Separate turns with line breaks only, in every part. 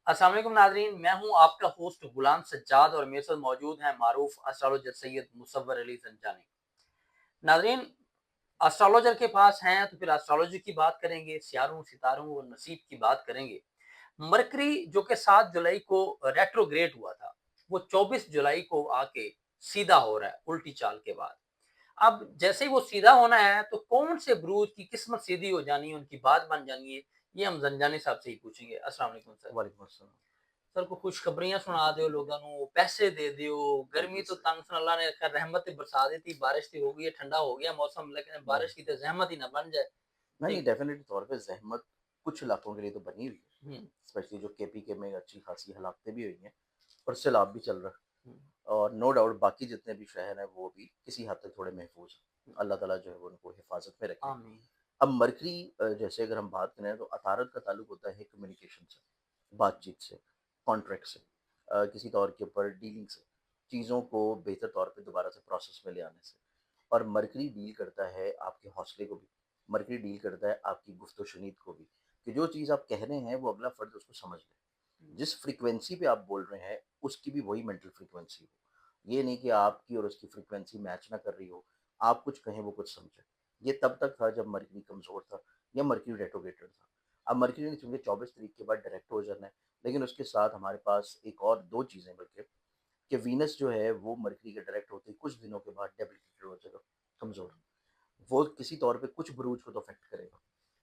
अस्सलाम वालेकुम नाज़रीन, मैं हूँ आपका होस्ट गुलाम सज्जाद और मेरे साथ मौजूद हैं मारूफ एस्ट्रोलॉजर सैयद मुसव्वर अली ज़ंजानी। नाज़रीन, एस्ट्रोलॉजर के पास हैं तो फिर एस्ट्रोलॉजी की बात करेंगे, सियारों, सितारों और नसीब की बात करेंगे। मरकरी जो कि 7 जुलाई को रेट्रोग्रेड हुआ था, वो 24 जुलाई को आके सीधा हो रहा है उल्टी चाल के बाद। अब जैसे ही वो सीधा होना है तो कौन से बुरूज की किस्मत सीधी हो जानी है, उनकी बात बन जानी है, ये हम ज़ंजानी साहब से ही पूछेंगे। अस्सलाम वालेकुम सर।
वालेकुम अस्सलाम।
सर को खुशखबरियां सुना दियो लोगों को, पैसे दे दियो। गर्मी
बिल्कुल
तो
सही।
तंग सन अल्लाह ने खैर रहमत ही बरसा दी थी, बारिश थी, हो गई है, ठंडा हो गया मौसम, लेकिन
नहीं,
बारिश की तो ज़हमत ही ना बन जाए।
नहीं,
ठीक।
डेफ़िनेटली तौर पे ज़हमत कुछ इलाकों के लिए तो बनी हुई है,
हुँ,
स्पेशली जो केपीके में अच्छी खासी हलाकतें भी हुई हैं और सैलाब भी चल रहा है
हुँ,
और नो डाउट बाकी जितने भी शहर हैं वो भी किसी हद तक थोड़े महफूज़ हैं।
हुँ।
अल्लाह ताला जो है वो उनको हिफ़ाज़त में रखे।
आमीन।
अब मरकरी जैसे अगर हम बात करें तो अतारत का ताल्लुक होता है कम्युनिकेशन से, बातचीत से, कॉन्ट्रैक्ट से, किसी तौर के ऊपर डीलिंग से, चीज़ों को बेहतर तौर पे दोबारा से प्रोसेस में ले आने से। और मरकरी डील करता है आपके हौसले को भी, मरकरी डील करता है आपकी गुफ्त-ओ-शुनीद को भी, कि जो चीज़ आप कह रहे हैं वो अगला फ़र्द उसको समझ ले। जिस फ्रीक्वेंसी पे आप बोल रहे हैं उसकी भी वही मेंटल फ्रीक्वेंसी हो। ये नहीं कि आपकी और उसकी फ्रीक्वेंसी मैच ना कर रही हो, आप कुछ कहें वो कुछ समझे। ये तब तक था जब मरकरी कमज़ोर था या मरकरी रेट्रोग्रेटेड था। अब मरकरी ने चूँकि 24 तारीख के बाद डायरेक्ट हो जाना है, लेकिन उसके साथ हमारे पास एक और 2 चीज़ें बल्कि कि वीनस जो है वो मरकरी के डायरेक्ट होते ही कुछ दिनों के बाद डेबिलिटेटेड हो जाएगा, कमज़ोर। वो किसी तौर पे कुछ बुरूज को तो अफ़ेक्ट करेगा।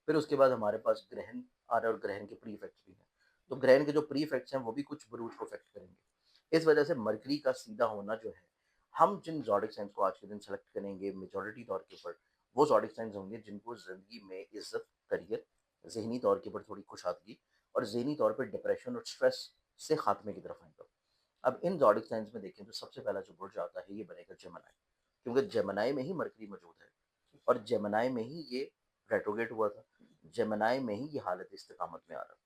फिर उसके बाद हमारे पास ग्रहण आ रहा है और ग्रहण के प्री इफ़ेक्ट्स भी हैं। तो ग्रहण के जो प्री इफ़ेक्ट्स हैं वो भी कुछ बुरूज को अफ़ेक्ट करेंगे। इस वजह से मरकरी का सीधा होना जो है, हम जिन ज़ोडिक साइन्स को आज के दिन सेलेक्ट करेंगे मेजॉरिटी तौर के ऊपर, वो ज़ोडिक साइन्स होंगे जिनको ज़िंदगी में इज़्ज़त, करियर, ज़हनी तौर के ऊपर थोड़ी कुशादगी और ज़हनी तौर पे डिप्रेशन और स्ट्रेस से खात्मे की तरफ आएँगे। अब इन ज़ोडिक साइन्स में देखें तो सबसे पहला जो बुर्ज आता है ये बनेगा जेमिनी, क्योंकि जेमिनी में ही मरकरी मौजूद है और जेमिनी में ही ये रेट्रोग्रेड हुआ था, जेमिनी में ही ये हालत इस्तिकामत में आ रहा है।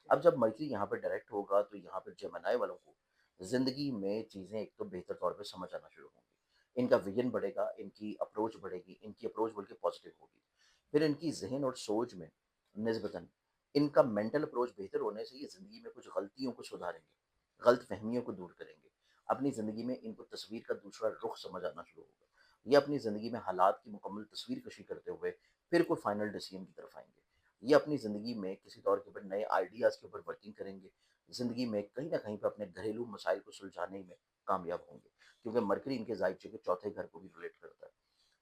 अब जब मरकरी यहाँ पे डायरेक्ट होगा तो यहाँ पे जेमिनी वालों को ज़िंदगी में चीज़ें एक तो बेहतर तौर पे समझ आना शुरू होंगी। इनका विज़न बढ़ेगा, इनकी अप्रोच बढ़ेगी, इनकी अप्रोच बल्कि पॉजिटिव होगी। फिर इनकी ज़हन और सोच में निस्बतन इनका मेंटल अप्रोच बेहतर होने से ये ज़िंदगी में कुछ गलतियों को सुधारेंगे, गलतफ़हमियों को दूर करेंगे। अपनी ज़िंदगी में इनको तस्वीर का दूसरा रुख समझ आना शुरू होगा। ये अपनी ज़िंदगी में हालात की मुकम्मल तस्वीर कशी करते हुए फिर कोई फाइनल डिसीजन की तरफ आएँगे। ये अपनी ज़िंदगी में किसी तौर के ऊपर नए आइडियाज़ के ऊपर वर्किंग करेंगे। ज़िंदगी में कहीं न कहीं पे अपने घरेलू मसाइल को सुलझाने में कामयाब होंगे, क्योंकि मरकरी इनके ज़ाहिर के चौथे घर को भी रिलेट करता है।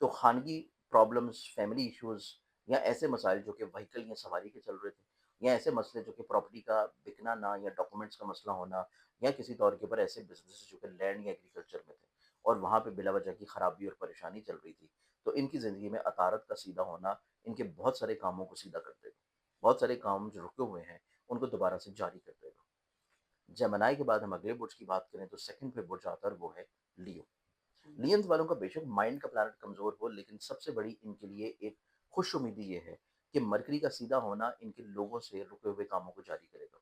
तो ख़ानगी प्रॉब्लम्स, फैमिली इश्यूज़ या ऐसे मसाइल जो कि व्हीकल या सवारी के चल रहे थे, या ऐसे मसले जो कि प्रॉपर्टी का बिकना ना या डॉक्यूमेंट्स का मसला होना, या किसी तौर के ऊपर ऐसे बिज़नेस जो कि लैंड या एग्रीकल्चर में थे और वहाँ पे बिला वजह की खराबी और परेशानी चल रही थी, तो इनकी ज़िंदगी में अतारत का सीधा होना इनके बहुत सारे कामों को सीधा कर देगा। बहुत सारे काम जो रुके हुए हैं, उनको दोबारा से जारी कर देगा। जेमिनी के बाद हम अगले बुर्ज की बात करें तो सेकंड पे बुर्ज आता है और वो है लियो। लियंस वालों का बेशक माइंड का प्लैनेट कमज़ोर हो, लेकिन सबसे बड़ी इनके लिए एक खुशुम्मीदी ये है कि मरकरी का सीधा होना इनके लोगों से रुके हुए कामों को जारी करेगा।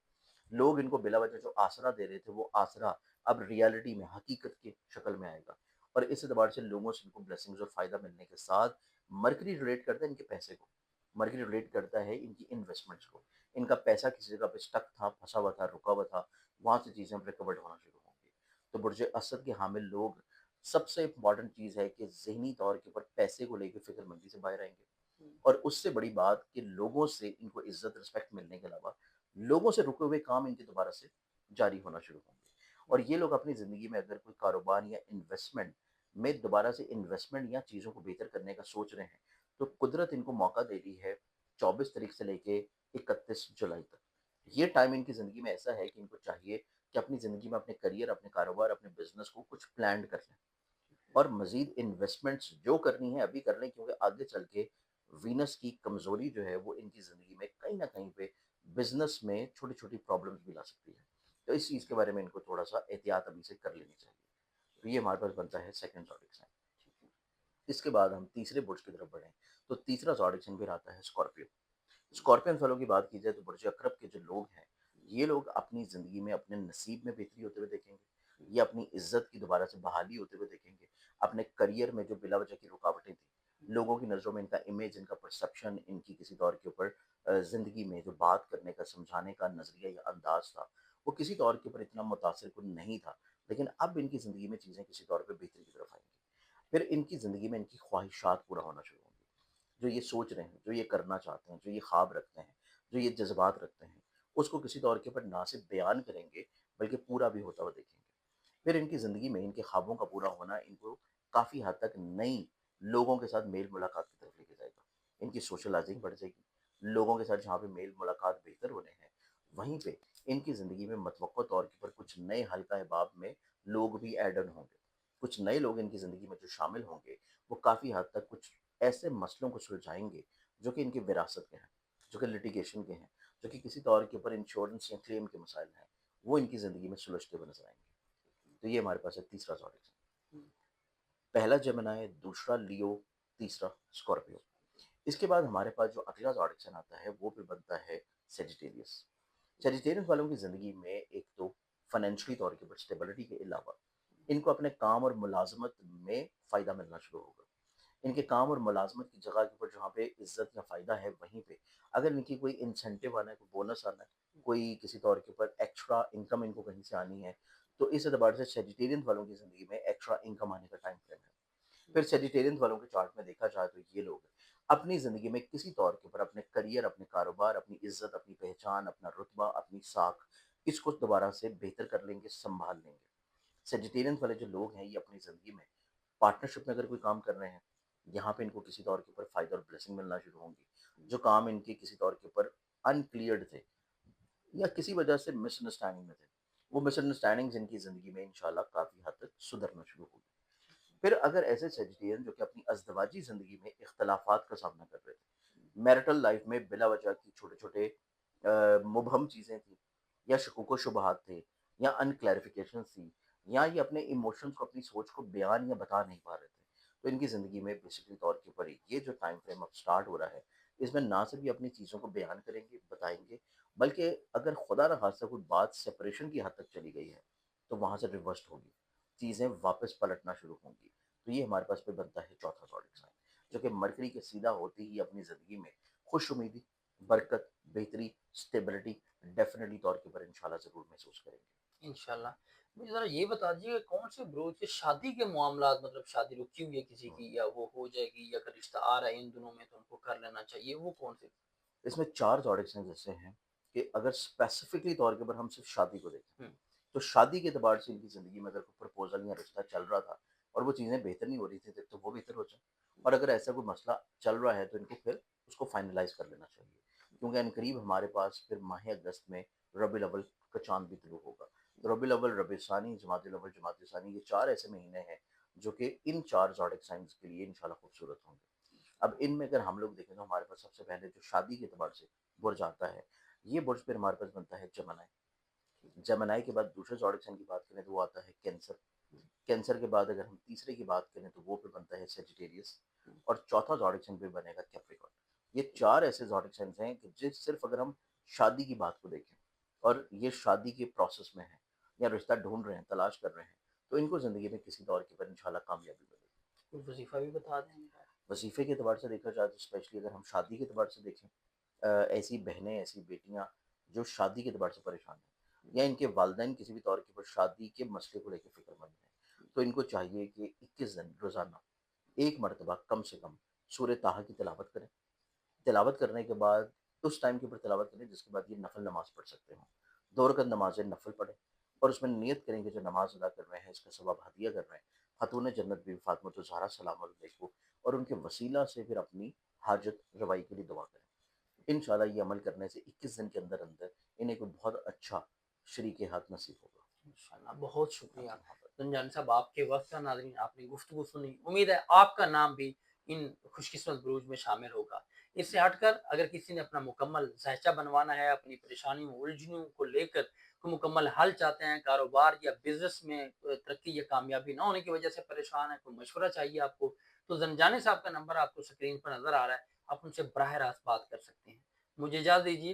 लोग इनको बिला वजह जो आसरा दे रहे थे, वो आसरा अब रियलिटी में, हकीकत की शक्ल में आएगा और इस एतबार से लोगों से इनको ब्लेसिंग्स और फ़ायदा मिलने के साथ मरकरी रिलेट करता है इनके पैसे को, मरकरी रिलेट करता है इनकी इन्वेस्टमेंट्स को। इनका पैसा किसी जगह पे स्टक था, फँसा हुआ था, रुका हुआ था, वहाँ से चीज़ें अब रिकवर्ड होना शुरू होंगी। तो बुर्ज असद के हामिल लोग, सबसे इम्पोर्टेंट चीज़ है कि ज़हनी तौर के ऊपर पैसे को लेके फ़िक्रमंदी से बाहर आएँगे और उससे बड़ी बात कि लोगों से इनको इज़्ज़त, रिस्पेक्ट मिलने के अलावा लोगों से रुके हुए काम इनके दोबारा से जारी होना शुरू होंगे। और ये लोग अपनी ज़िंदगी में अगर कोई कारोबार या इन्वेस्टमेंट में दोबारा से इन्वेस्टमेंट या चीज़ों को बेहतर करने का सोच रहे हैं, तो कुदरत इनको मौका दे रही है 24 तारीख से लेके 31 जुलाई तक। ये टाइम इनकी ज़िंदगी में ऐसा है कि इनको चाहिए कि अपनी ज़िंदगी में अपने करियर, अपने कारोबार, अपने बिज़नेस को कुछ प्लान्ड कर लें और मज़ीद इन्वेस्टमेंट्स जो करनी है अभी कर लें, क्योंकि आगे चल के वीनस की कमज़ोरी जो है वो इनकी ज़िंदगी में कहीं न कहीं पे बिज़नेस में छोटी-छोटी प्रॉब्लम्स भी ला सकती है। तो इस चीज़ के बारे में इनको थोड़ा-सा एहतियात अभी से कर लेनी चाहिए। तो ये हमारे पास बनता है सेकंड ज़ोडिक साइन। इसके बाद हम तीसरे बुर्ज की तरफ बढ़ें, तो तीसरा ज़ोडिक साइन फिर आता है स्कॉर्पियो। स्कॉर्पियंस वालों की बात की जाए तो बुर्ज अक़रब के जो लोग हैं, ये लोग अपनी ज़िंदगी में अपने नसीब में बेहतरी होते हुए देखेंगे। ये अपनी इज़्ज़त की दोबारा से बहाली होते हुए देखेंगे। अपने करियर में जो बिला वजह की रुकावटें थी, लोगों की नज़रों में इनका इमेज, इनका परसेप्शन, इनकी किसी तौर के ऊपर ज़िंदगी में जो बात करने का, समझाने का नज़रिया या अंदाज़ था, وہ کسی طور کے اوپر اتنا متاثر کن نہیں تھا، لیکن اب ان کی زندگی میں چیزیں کسی طور پہ بہتری کی طرف آئیں گی۔ پھر ان کی زندگی میں ان کی خواہشات پورا ہونا شروع ہوں گی، جو یہ سوچ رہے ہیں، جو یہ کرنا چاہتے ہیں، جو یہ خواب رکھتے ہیں، جو یہ جذبات رکھتے ہیں، اس کو کسی طور کے اوپر نہ صرف بیان کریں گے بلکہ پورا بھی ہوتا ہوا دیکھیں گے۔ پھر ان کی زندگی میں ان کے خوابوں کا پورا ہونا ان کو کافی حد تک نئی لوگوں کے ساتھ میل ملاقات کی طرف لے کے جائے گا۔ ان کی سوشلائزنگ بڑھ جائے گی، لوگوں کے ساتھ جہاں پہ میل ملاقات بہتر ہونے ہیں، وہیں پہ ان کی زندگی میں متوقع طور پر کچھ نئے حلقہ احباب میں لوگ بھی ایڈ آن ہوں گے۔ کچھ نئے لوگ ان کی زندگی میں جو شامل ہوں گے، وہ کافی حد تک کچھ ایسے مسئلوں کو سلجھائیں گے جو کہ ان کی وراثت کے ہیں، جو کہ لٹیگیشن کے ہیں، جو کہ کسی طور کے اوپر انشورنس یا کلیم کے مسائل ہیں، وہ ان کی زندگی میں سلجھتے ہوئے نظر آئیں گے۔ تو یہ ہمارے پاس ہے تیسرا زوڈک سائن، پہلا جمنائے، دوسرا لیو، تیسرا اسکارپیو۔ اس کے بعد ہمارے پاس جو اگلا زوڈک سائن آتا ہے وہ پھر بنتا ہے سیجیٹیریس۔ سیجیٹیریس والوں کی زندگی میں ایک تو فائنینشلی طور کے اوپر اسٹیبلٹی کے علاوہ ان کو اپنے کام اور ملازمت میں فائدہ ملنا شروع ہوگا۔ ان کے کام اور ملازمت کی جگہ کے اوپر جہاں پہ عزت یا فائدہ ہے، وہیں پہ اگر ان کی کوئی انسینٹیو آنا ہے، کوئی بونس آنا ہے، کوئی کسی طور کے اوپر ایکسٹرا انکم ان کو کہیں سے آنی ہے، تو اس اعتبار سے سیجیٹیرین والوں کی زندگی میں ایکسٹرا انکم آنے کا ٹائم فریم ہے۔ پھر سیجیٹیرین والوں کے چارٹ میں دیکھا جائے تو یہ لوگ اپنی زندگی میں کسی طور کے اوپر اپنے کریئر، اپنے کاروبار، اپنی عزت، اپنی پہچان، اپنا رتبہ، اپنی ساکھ، اس کو دوبارہ سے بہتر کر لیں گے، سنبھال لیں گے۔ سیجیٹیرین والے جو لوگ ہیں یہ اپنی زندگی میں پارٹنرشپ میں اگر کوئی کام کر رہے ہیں، یہاں پہ ان کو کسی طور کے اوپر فائدہ اور بلیسنگ ملنا شروع ہوں گی۔ جو کام ان کے کسی طور کے اوپر انکلیئرڈ تھے یا کسی وجہ سے مس انڈرسٹینڈنگ میں تھے، وہ مس انڈرسٹینڈنگز ان کی زندگی میں انشاءاللہ کافی حد تک سدھرنا شروع ہوگی۔ پھر اگر ایسے سیجیٹیرین جو کہ اپنی ازدواجی زندگی میں اختلافات کا سامنا کر رہے تھے، میرٹل لائف میں بلا وجہ کی چھوٹے چھوٹے مبہم چیزیں تھیں، یا شکوک و شبہات تھے، یا ان کلیریفیکیشنز تھی، یا یہ اپنے ایموشنز کو، اپنی سوچ کو بیان یا بتا نہیں پا رہے تھے، تو ان کی زندگی میں بیسیکلی طور کے اوپر یہ جو ٹائم فریم اب سٹارٹ ہو رہا ہے، اس میں نہ صرف یہ اپنی چیزوں کو بیان کریں گے، بتائیں گے، بلکہ اگر خدا نخواستہ کوئی بات سپریشن کی حد تک چلی گئی ہے تو وہاں سے ریورسڈ ہوگی، چیزیں واپس پلٹنا شروع ہوں گی۔ تو یہ ہمارے پاس پہ بنتا ہے چوتھا زوڈک سائن، جو کہ مرکری کے سیدھا ہوتے ہی اپنی زندگی میں خوش امیدی، برکت، بہتری، اسٹیبلٹی ڈیفینیٹلی طور کے اوپر انشاءاللہ ضرور محسوس کریں گے۔
انشاءاللہ مجھے ذرا یہ بتا دیجیے کہ کون سے بروج کے شادی کے معاملات، مطلب شادی رکی ہوئی ہے کسی کی، یا وہ ہو جائے گی، یا اگر رشتہ آ رہا ہے ان دنوں میں تو ان کو کر لینا چاہیے، وہ کون سے؟
اس میں چار زوڈک سائنز ایسے ہیں کہ اگر اسپیسیفکلی طور کے اوپر ہم صرف شادی کو دیکھیں تو شادی کے اعتبار سے ان کی زندگی میں اگر کوئی پرپوزل یا رشتہ چل رہا تھا اور وہ چیزیں بہتر نہیں ہو رہی تھی تو وہ بہتر ہو جائیں، اور اگر ایسا کوئی مسئلہ چل رہا ہے تو ان کو پھر اس کو فائنلائز کر لینا چاہیے، کیونکہ ان قریب ہمارے پاس پھر ماہ اگست میں ربیع الاول کا چاند بھی طلوع ہوگا۔ تو ربیع الاول، ربیع ثانی، جمادی الاول، جمادی ثانی، یہ چار ایسے مہینے ہیں جو کہ ان چار زوڈک سائنز کے لیے انشاءاللہ خوبصورت ہوں گے۔ اب ان میں اگر ہم لوگ دیکھیں تو ہمارے پاس سب سے پہلے جو شادی کے اعتبار سے برج آتا ہے، یہ برج پھر ہمارے پاس بنتا ہے جمنائی۔ جمنائی کے بعد دوسرے زوڈک سائن کی بات کریں تو وہ آتا ہے کینسر۔ کینسر کے بعد اگر ہم تیسرے کی بات کریں تو وہ پھر بنتا ہے سیجیٹیریس، اور چوتھا زوڈک سائن پھر بنے گا کیپریکارن۔ یہ چار ایسے زوڈک سائنز ہیں کہ جس صرف اگر ہم شادی کی بات کو دیکھیں اور یہ شادی کے پروسیس میں ہیں یا رشتہ ڈھونڈ رہے ہیں، تلاش کر رہے ہیں، تو ان کو زندگی میں کسی دور کے پر انشاءاللہ کامیابی ملے گی۔
کوئی وظیفہ بھی بتا دیں گے؟
وظیفے کے اعتبار سے دیکھا جائے تو اسپیشلی اگر ہم شادی کے اعتبار سے دیکھیں، ایسی بہنیں، ایسی بیٹیاں جو شادی کے اعتبار سے پریشان ہیں، یا ان کے والدین کسی بھی طور کے اوپر شادی کے مسئلے کو لے کے فکر مند ہیں، تو ان کو چاہیے کہ 21 دن روزانہ ایک مرتبہ کم سے کم سورہ طٰہٰ کی تلاوت کریں۔ تلاوت کرنے کے بعد اس ٹائم کے اوپر تلاوت کریں جس کے بعد یہ نفل نماز پڑھ سکتے ہوں، 2 رکعت نماز نفل پڑھیں، اور اس میں نیت کریں کہ جو نماز ادا کر رہے ہیں اس کا ثواب ہدیہ کر رہے ہیں خاتون جنت بی فاطمہ الزہرا سلام علیہ کو، اور ان کے وسیلہ سے پھر اپنی حاجت روائی کے لیے دعا کریں۔ انشاءاللہ یہ عمل کرنے سے 21 دن کے اندر اندر انہیں کوئی بہت اچھا شریک ہاتھ نصیب ہوگا۔
انشاءاللہ بہت شکریہ
آپ کی محبت۔
رمضان صاحب، آپ کے وقت کا، ناظرین آپ نے گفتگو سنی، امید ہے آپ کا نام بھی ان خوش قسمت بروج میں شامل ہوگا۔ اس سے ہٹ کر اگر کسی نے اپنا مکمل ذائچہ بنوانا ہے، اپنی پریشانیوں الجھنوں کو لے کر کوئی مکمل حل چاہتے ہیں، کاروبار یا بزنس میں ترقی یا کامیابی نہ ہونے کی وجہ سے پریشان ہے، کوئی مشورہ چاہیے آپ کو، تو زنجانی صاحب کا نمبر آپ کو سکرین پر نظر آ رہا ہے، آپ ان سے براہ راست بات کر سکتے ہیں۔ مجھے اجازت دیجیے،